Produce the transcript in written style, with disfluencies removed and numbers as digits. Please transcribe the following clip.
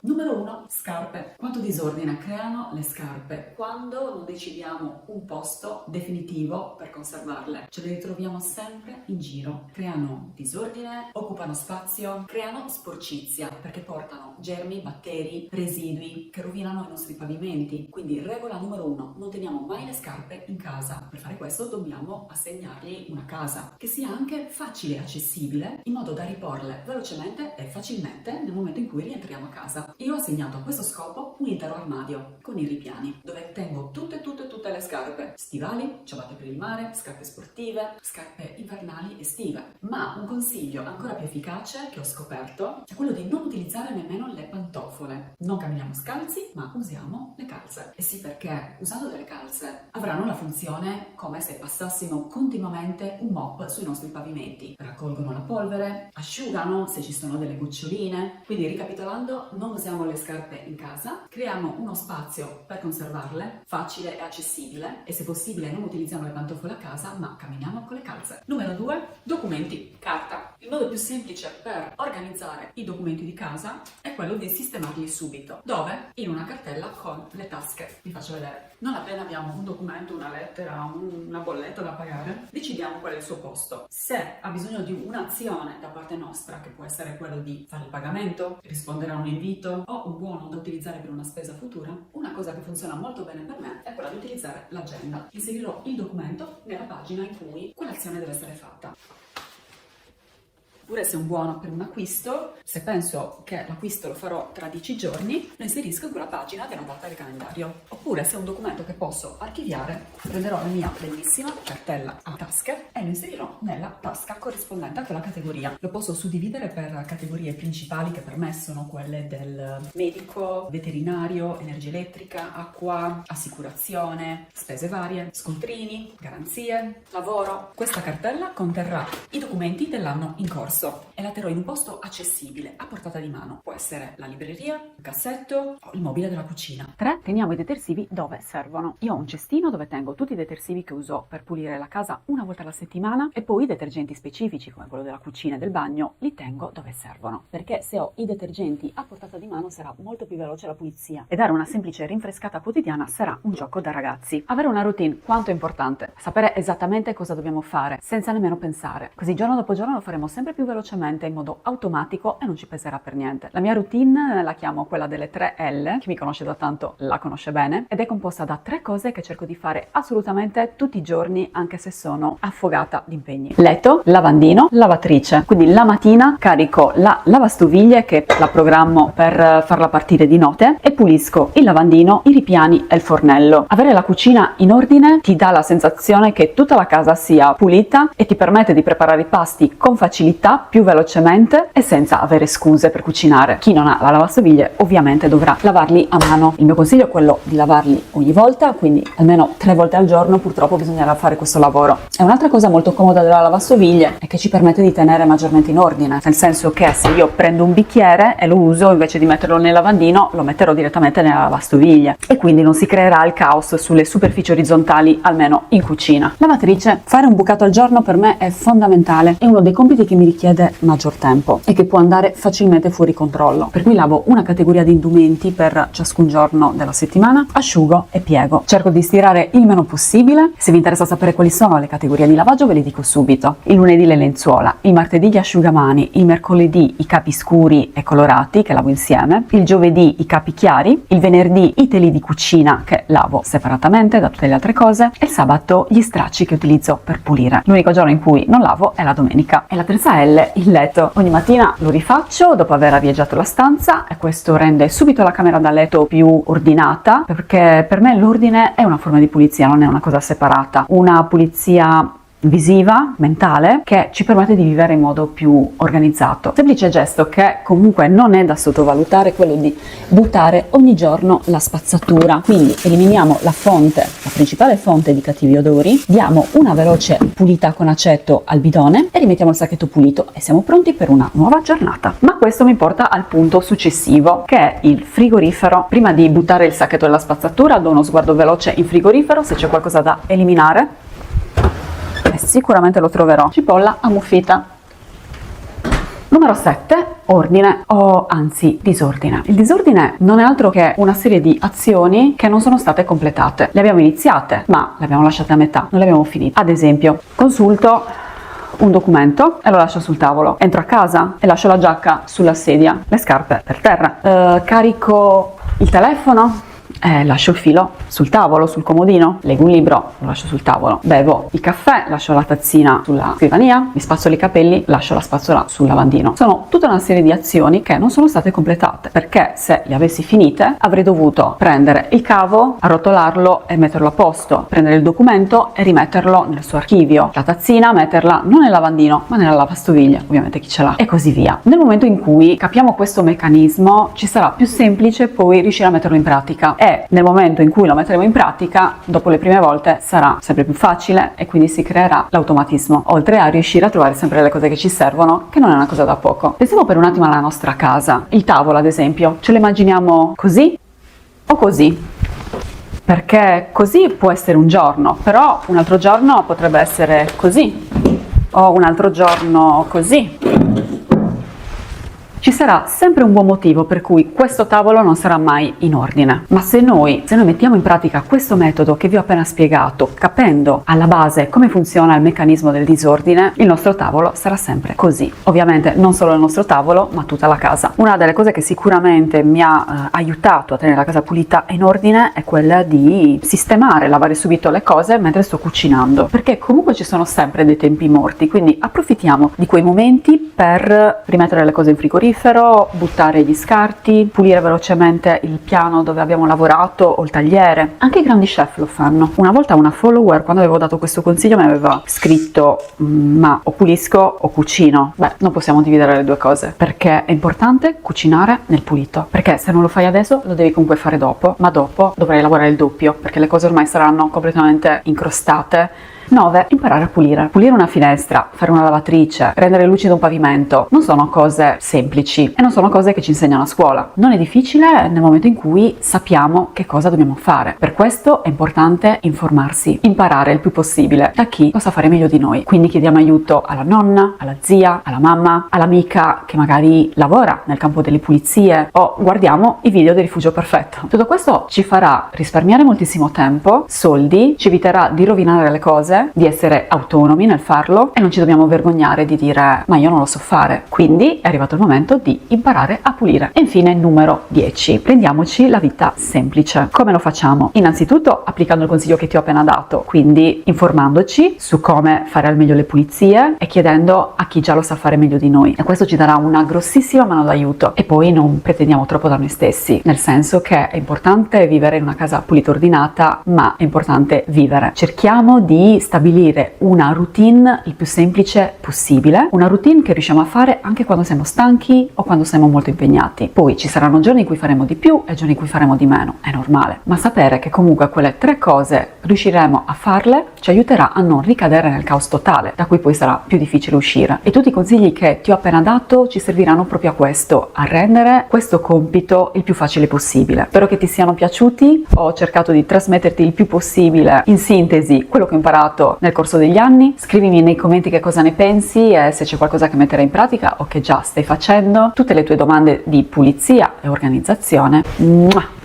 Numero 1, scarpe. Quanto disordine creano le scarpe quando non decidiamo un posto definitivo per conservarle. Ce le ritroviamo sempre in giro. Creano disordine, occupano spazio, creano sporcizia perché portano germi, batteri, residui che rovinano i nostri pavimenti. Quindi regola numero 1, non teniamo mai le scarpe in casa. Per fare questo dobbiamo assegnargli una casa che sia anche facile e accessibile in modo da riporle velocemente e facilmente nel momento in cui rientriamo a casa. Io ho assegnato a questo scopo un intero armadio con i ripiani dove tengo tutte le scarpe, stivali, ciabatte per il mare, scarpe sportive, scarpe invernali estive. Ma un consiglio ancora più efficace che ho scoperto è quello di non utilizzare nemmeno le pantofole. Non camminiamo scalzi, ma usiamo le calze. E sì, perché usando delle calze avranno la funzione come se passassimo continuamente un mop sui nostri pavimenti. Raccolgono la polvere, asciugano se ci sono delle goccioline. Quindi ricapitolando, non usiamo le scarpe in casa, creiamo uno spazio per conservarle, facile e accessibile, e se possibile non utilizziamo le pantofole a casa, ma camminiamo con le calze. Numero 2, documenti, carta. Il modo più semplice per organizzare i documenti di casa è quello di sistemarli subito. Dove? In una cartella con le tasche. Vi faccio vedere. Non appena abbiamo un documento, una lettera, una bolletta da pagare, decidiamo qual è il suo posto. Se ha bisogno di un'azione da parte nostra, che può essere quello di fare il pagamento, rispondere a un invito o un buono da utilizzare per una spesa futura, una cosa che funziona molto bene per me è quella di utilizzare l'agenda. Inserirò il documento nella pagina in cui quell'azione deve essere fatta. Oppure se è un buono per un acquisto, se penso che l'acquisto lo farò tra 10 giorni, lo inserisco in quella pagina che è annotata nel calendario. Oppure se è un documento che posso archiviare, prenderò la mia bellissima cartella a tasche e lo inserirò nella tasca corrispondente a quella categoria. Lo posso suddividere per categorie principali che per me sono quelle del medico, veterinario, energia elettrica, acqua, assicurazione, spese varie, scontrini, garanzie, lavoro. Questa cartella conterrà i documenti dell'anno in corso e la terrò in un posto accessibile, a portata di mano. Può essere la libreria, il cassetto o il mobile della cucina. 3. Teniamo i detersivi dove servono. Io ho un cestino dove tengo tutti i detersivi che uso per pulire la casa una volta alla settimana e poi i detergenti specifici come quello della cucina e del bagno li tengo dove servono. Perché se ho i detergenti a portata di mano sarà molto più veloce la pulizia e dare una semplice rinfrescata quotidiana sarà un gioco da ragazzi. Avere una routine quanto è importante. Sapere esattamente cosa dobbiamo fare senza nemmeno pensare. Così giorno dopo giorno lo faremo sempre più velocemente in modo automatico e non ci peserà per niente. La mia routine la chiamo quella delle 3 L, chi mi conosce da tanto la conosce bene, ed è composta da 3 cose che cerco di fare assolutamente tutti i giorni anche se sono affogata di impegni. Letto, lavandino, lavatrice. Quindi la mattina carico la lavastoviglie che la programmo per farla partire di notte e pulisco il lavandino, i ripiani e il fornello. Avere la cucina in ordine ti dà la sensazione che tutta la casa sia pulita e ti permette di preparare i pasti con facilità, più velocemente e senza avere scuse per cucinare. Chi non ha la lavastoviglie ovviamente dovrà lavarli a mano. Il mio consiglio è quello di lavarli ogni volta, quindi almeno 3 volte al giorno. Purtroppo bisognerà fare questo lavoro. E un'altra cosa molto comoda della lavastoviglie è che ci permette di tenere maggiormente in ordine, nel senso che se io prendo un bicchiere e lo uso, invece di metterlo nel lavandino lo metterò direttamente nella lavastoviglie e quindi non si creerà il caos sulle superfici orizzontali, almeno in cucina. Lavatrice, fare un bucato al giorno per me è fondamentale, è uno dei compiti che mi richiede maggior tempo e che può andare facilmente fuori controllo, per cui lavo una categoria di indumenti per ciascun giorno della settimana, asciugo e piego. Cerco di stirare il meno possibile. Se vi interessa sapere quali sono le categorie di lavaggio ve le dico subito. Il lunedì le lenzuola, il martedì gli asciugamani, il mercoledì i capi scuri e colorati che lavo insieme, il giovedì i capi chiari, il venerdì i teli di cucina che lavo separatamente da tutte le altre cose e il sabato gli stracci che utilizzo per pulire. L'unico giorno in cui non lavo è la domenica. E la terza L, il letto. Ogni mattina lo rifaccio dopo aver arieggiato la stanza e questo rende subito la camera da letto più ordinata, perché per me l'ordine è una forma di pulizia, non è una cosa separata. Una pulizia visiva, mentale, che ci permette di vivere in modo più organizzato. Semplice gesto che comunque non è da sottovalutare è quello di buttare ogni giorno la spazzatura. Quindi eliminiamo la fonte, la principale fonte di cattivi odori, diamo una veloce pulita con aceto al bidone e rimettiamo il sacchetto pulito e siamo pronti per una nuova giornata. Ma questo mi porta al punto successivo, che è il frigorifero. Prima di buttare il sacchetto della spazzatura do uno sguardo veloce in frigorifero se c'è qualcosa da eliminare. Sicuramente lo troverò. Cipolla ammuffita. Numero 7, ordine o anzi disordine. Il disordine non è altro che una serie di azioni che non sono state completate. Le abbiamo iniziate, ma le abbiamo lasciate a metà, non le abbiamo finite. Ad esempio, consulto un documento e lo lascio sul tavolo. Entro a casa e lascio la giacca sulla sedia, le scarpe per terra. Carico il telefono e lascio il filo sul tavolo, sul comodino. Leggo un libro, lo lascio sul tavolo. Bevo il caffè, lascio la tazzina sulla scrivania. Mi spazzolo i capelli, lascio la spazzola sul lavandino. Sono tutta una serie di azioni che non sono state completate, perché se le avessi finite avrei dovuto prendere il cavo, arrotolarlo e metterlo a posto, prendere il documento e rimetterlo nel suo archivio, la tazzina metterla non nel lavandino ma nella lavastoviglie, ovviamente chi ce l'ha, e così via. Nel momento in cui capiamo questo meccanismo ci sarà più semplice poi riuscire a metterlo in pratica, e nel momento in cui lo metteremo in pratica, dopo le prime volte sarà sempre più facile e quindi si creerà l'automatismo, oltre a riuscire a trovare sempre le cose che ci servono, che non è una cosa da poco. Pensiamo per un attimo alla nostra casa. Il tavolo, ad esempio, ce lo immaginiamo così o così? Perché così può essere un giorno, però un altro giorno potrebbe essere così, o un altro giorno così. Ci sarà sempre un buon motivo per cui questo tavolo non sarà mai in ordine. Ma se noi mettiamo in pratica questo metodo che vi ho appena spiegato, capendo alla base come funziona il meccanismo del disordine, il nostro tavolo sarà sempre così. Ovviamente non solo il nostro tavolo, ma tutta la casa. Una delle cose che sicuramente mi ha aiutato a tenere la casa pulita e in ordine è quella di sistemare, lavare subito le cose mentre sto cucinando, perché comunque ci sono sempre dei tempi morti, quindi approfittiamo di quei momenti per rimettere le cose in frigorifero, buttare gli scarti, pulire velocemente il piano dove abbiamo lavorato o il tagliere. Anche i grandi chef lo fanno. Una volta una follower, quando avevo dato questo consiglio, mi aveva scritto: ma o pulisco o cucino. Beh, non possiamo dividere le due cose, perché è importante cucinare nel pulito, perché se non lo fai adesso lo devi comunque fare dopo, ma dopo dovrai lavorare il doppio, perché le cose ormai saranno completamente incrostate. 9. Imparare a pulire. Pulire una finestra, fare una lavatrice, rendere lucido un pavimento non sono cose semplici e non sono cose che ci insegnano a scuola. Non è difficile nel momento in cui sappiamo che cosa dobbiamo fare. Per questo è importante informarsi, imparare il più possibile da chi lo sa fare meglio di noi. Quindi chiediamo aiuto alla nonna, alla zia, alla mamma, all'amica che magari lavora nel campo delle pulizie, o guardiamo i video del Rifugio Perfetto. Tutto questo ci farà risparmiare moltissimo tempo, soldi, ci eviterà di rovinare le cose, di essere autonomi nel farlo e non ci dobbiamo vergognare di dire: ma io non lo so fare. Quindi è arrivato il momento di imparare a pulire. E infine numero 10, rendiamoci la vita semplice. Come lo facciamo? Innanzitutto applicando il consiglio che ti ho appena dato, quindi informandoci su come fare al meglio le pulizie e chiedendo a chi già lo sa fare meglio di noi, e questo ci darà una grossissima mano d'aiuto. E poi non pretendiamo troppo da noi stessi, nel senso che è importante vivere in una casa pulita e ordinata, ma è importante vivere. Cerchiamo di stabilire una routine il più semplice possibile, una routine che riusciamo a fare anche quando siamo stanchi o quando siamo molto impegnati. Poi ci saranno giorni in cui faremo di più e giorni in cui faremo di meno, è normale, ma sapere che comunque quelle 3 cose riusciremo a farle ci aiuterà a non ricadere nel caos totale, da cui poi sarà più difficile uscire. E tutti i consigli che ti ho appena dato ci serviranno proprio a questo, a rendere questo compito il più facile possibile. Spero che ti siano piaciuti, ho cercato di trasmetterti il più possibile in sintesi quello che ho imparato nel corso degli anni. Scrivimi nei commenti che cosa ne pensi e se c'è qualcosa che metterai in pratica o che già stai facendo, tutte le tue domande di pulizia e organizzazione. Mua!